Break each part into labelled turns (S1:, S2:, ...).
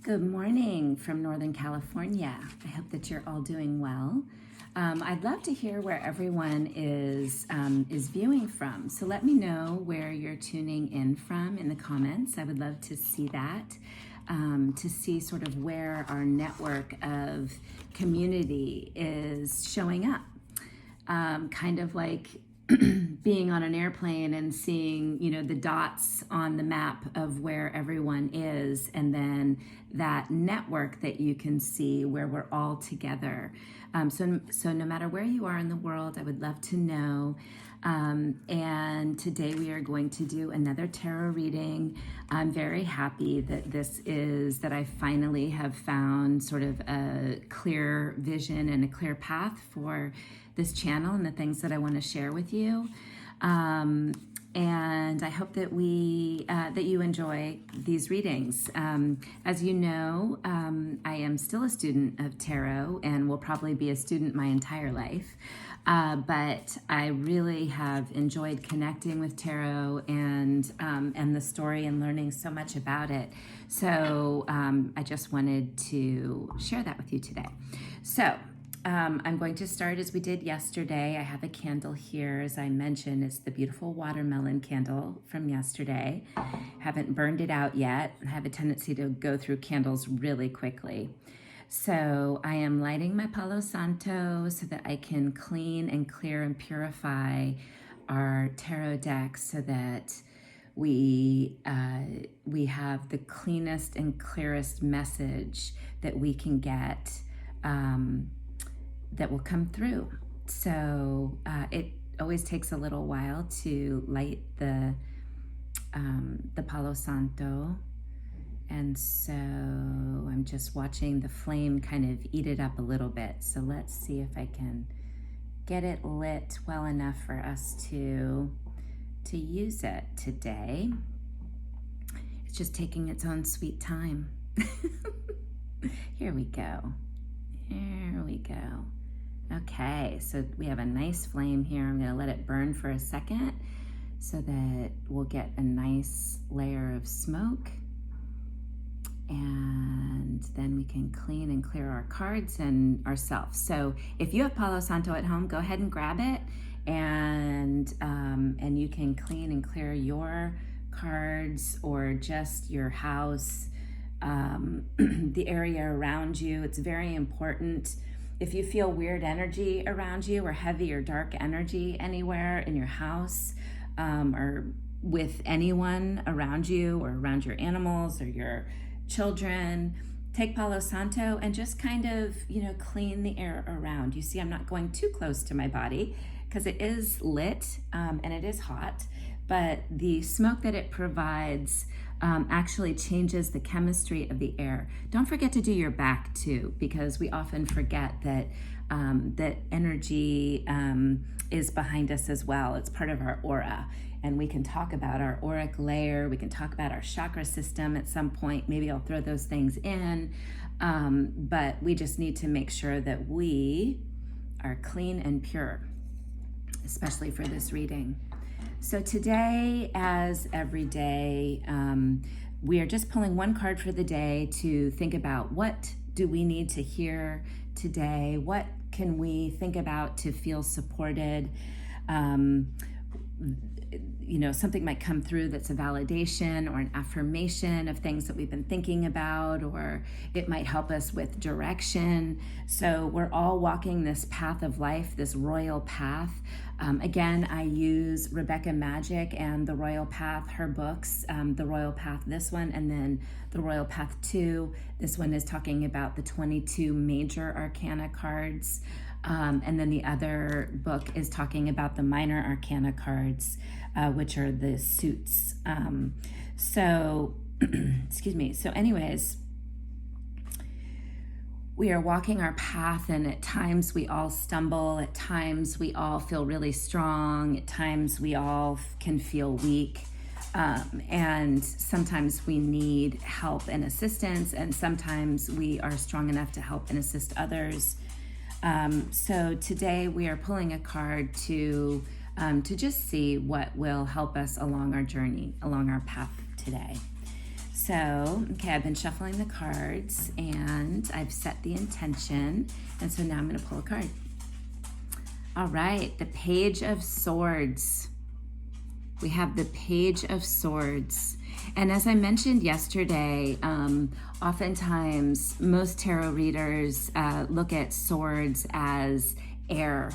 S1: Good morning from Northern California. I hope that you're all doing well. I'd love to hear where everyone is viewing from. So let me know where you're tuning in from in the comments. I would love to see that, to see sort of where our network of community is showing up. Kind of like being on an airplane and seeing, the dots on the map of where everyone is, and then that network that you can see where we're all together. So no matter where you are in the world, I would love to know. And today we are going to do another tarot reading. I'm very happy that I finally have found sort of a clear vision and a clear path for this channel and the things that I want to share with you. And I hope that that you enjoy these readings. As you know, I am still a student of tarot and will probably be a student my entire life. But I really have enjoyed connecting with tarot and the story and learning so much about it. So I just wanted to share that with you today. So I'm going to start as we did yesterday. I have a candle here, as I mentioned. It's the beautiful watermelon candle from yesterday. Haven't burned it out yet. I have a tendency to go through candles really quickly. So I am lighting my Palo Santo so that I can clean and clear and purify our tarot deck so that we have the cleanest and clearest message that we can get, that will come through. So it always takes a little while to light the Palo Santo. And so I'm just watching the flame kind of eat it up a little bit. So let's see if I can get it lit well enough for us to use it today. It's just taking its own sweet time. Here we go. Here we go. Okay, so we have a nice flame here. I'm gonna let it burn for a second so that we'll get a nice layer of smoke. And then we can clean and clear our cards and ourselves. So if you have Palo Santo at home, go ahead and grab it, and you can clean and clear your cards or just your house, the area around you. It's very important. If you feel weird energy around you or heavy or dark energy anywhere in your house, or with anyone around you or around your animals or your children, take Palo Santo and just kind of, clean the air around. You see, I'm not going too close to my body because it is lit and it is hot, but the smoke that it provides actually changes the chemistry of the air. Don't forget to do your back too, because we often forget that that energy is behind us as well. It's part of our aura. And we can talk about our auric layer. We can talk about our chakra system at some point. Maybe I'll throw those things in. But we just need to make sure that we are clean and pure, especially for this reading. So today, as every day, we are just pulling one card for the day to think about, what do we need to hear today? What can we think about to feel supported? Something might come through that's a validation or an affirmation of things that we've been thinking about, or it might help us with direction. So we're all walking this path of life, this royal path. Again, I use Rebecca Magic and The Royal Path, her books, The Royal Path, this one, and then The Royal Path 2. This one is talking about the 22 major arcana cards. And then the other book is talking about the minor arcana cards, which are the suits. Excuse me. So anyways, we are walking our path, and at times we all stumble. At times we all feel really strong. At times we all can feel weak. And sometimes we need help and assistance, and sometimes we are strong enough to help and assist others. So today we are pulling a card to just see what will help us along our journey, along our path today. So So, okay, I've been shuffling the cards and I've set the intention. And so now I'm going to pull a card. All right, the Page of Swords. We have the Page of Swords. And as I mentioned yesterday, oftentimes most tarot readers look at swords as air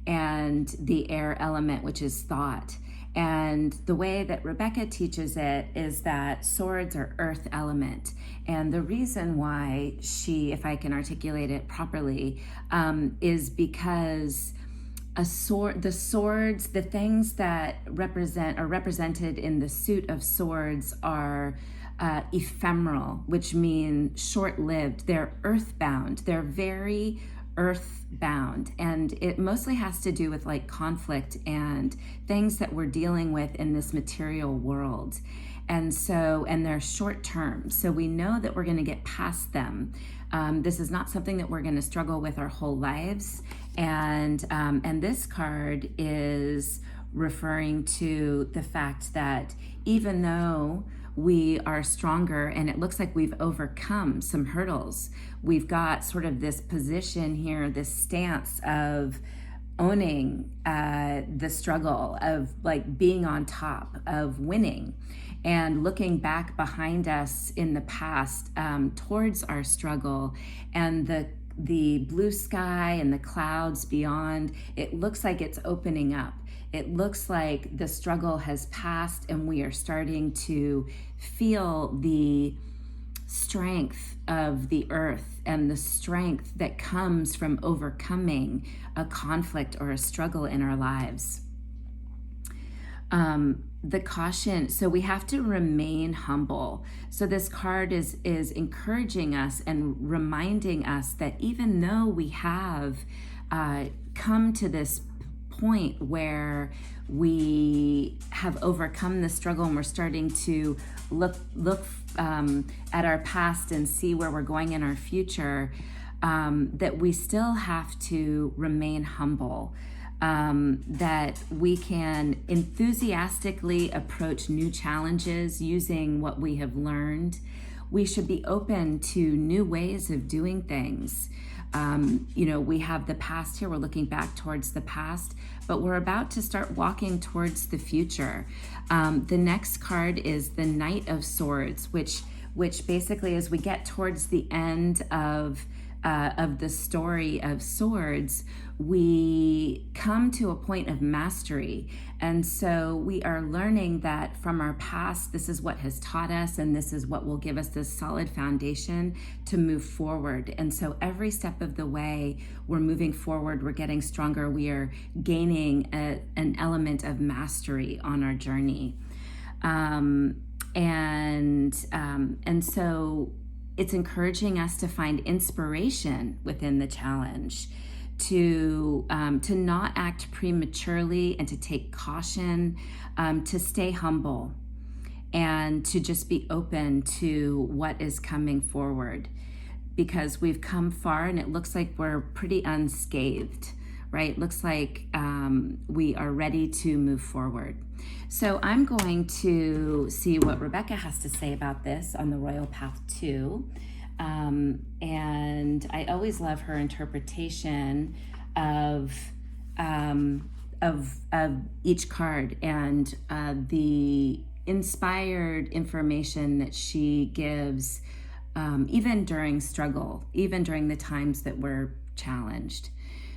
S1: and the air element, which is thought. And the way that Rebecca teaches it is that swords are earth element. And the reason why she, if I can articulate it properly, is because the swords, the things that are represented in the suit of swords are ephemeral, which mean short-lived. They're earthbound. They're very earthbound, and it mostly has to do with like conflict and things that we're dealing with in this material world. And they're short term, so we know that we're going to get past them. This is not something that we're going to struggle with our whole lives. And this card is referring to the fact that even though we are stronger and it looks like we've overcome some hurdles, we've got sort of this position here, this stance of owning the struggle, of like being on top, of winning, and looking back behind us in the past towards our struggle, and the blue sky and the clouds beyond, it looks like it's opening up. It looks like the struggle has passed and we are starting to feel the strength of the earth and the strength that comes from overcoming a conflict or a struggle in our lives. The caution, so we have to remain humble. So this card is encouraging us and reminding us that even though we have come to this point where we have overcome the struggle and we're starting to look at our past and see where we're going in our future, that we still have to remain humble. That we can enthusiastically approach new challenges using what we have learned. We should be open to new ways of doing things. We have the past here, we're looking back towards the past, but we're about to start walking towards the future. The next card is the Knight of Swords, which basically, as we get towards the end of the story of swords, we come to a point of mastery. And so we are learning that from our past, this is what has taught us, and this is what will give us this solid foundation to move forward. And so every step of the way, we're moving forward, we're getting stronger, we are gaining an element of mastery on our journey. And so it's encouraging us to find inspiration within the challenge, to not act prematurely and to take caution, to stay humble, and to just be open to what is coming forward, because we've come far and it looks like we're pretty unscathed, right? Looks like we are ready to move forward. So I'm going to see what Rebecca has to say about this on the Royal Path 2. And I always love her interpretation of each card and the inspired information that she gives, even during struggle, even during the times that we're challenged.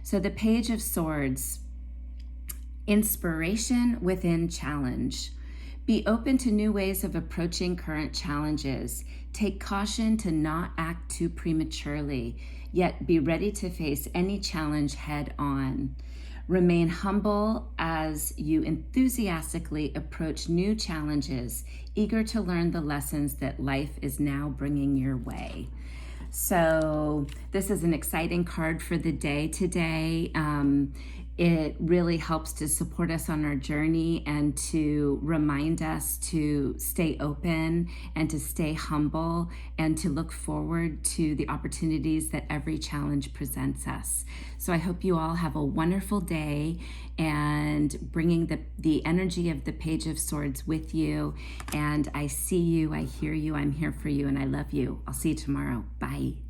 S1: So the Page of Swords, inspiration within challenge. Be open to new ways of approaching current challenges. Take caution to not act too prematurely, yet be ready to face any challenge head on. Remain humble as you enthusiastically approach new challenges, eager to learn the lessons that life is now bringing your way. So this is an exciting card for the day today. it really helps to support us on our journey and to remind us to stay open and to stay humble and to look forward to the opportunities that every challenge presents us. So I hope you all have a wonderful day and bringing the energy of the Page of Swords with you. And I see you, I hear you, I'm here for you, and I love you. I'll see you tomorrow. Bye.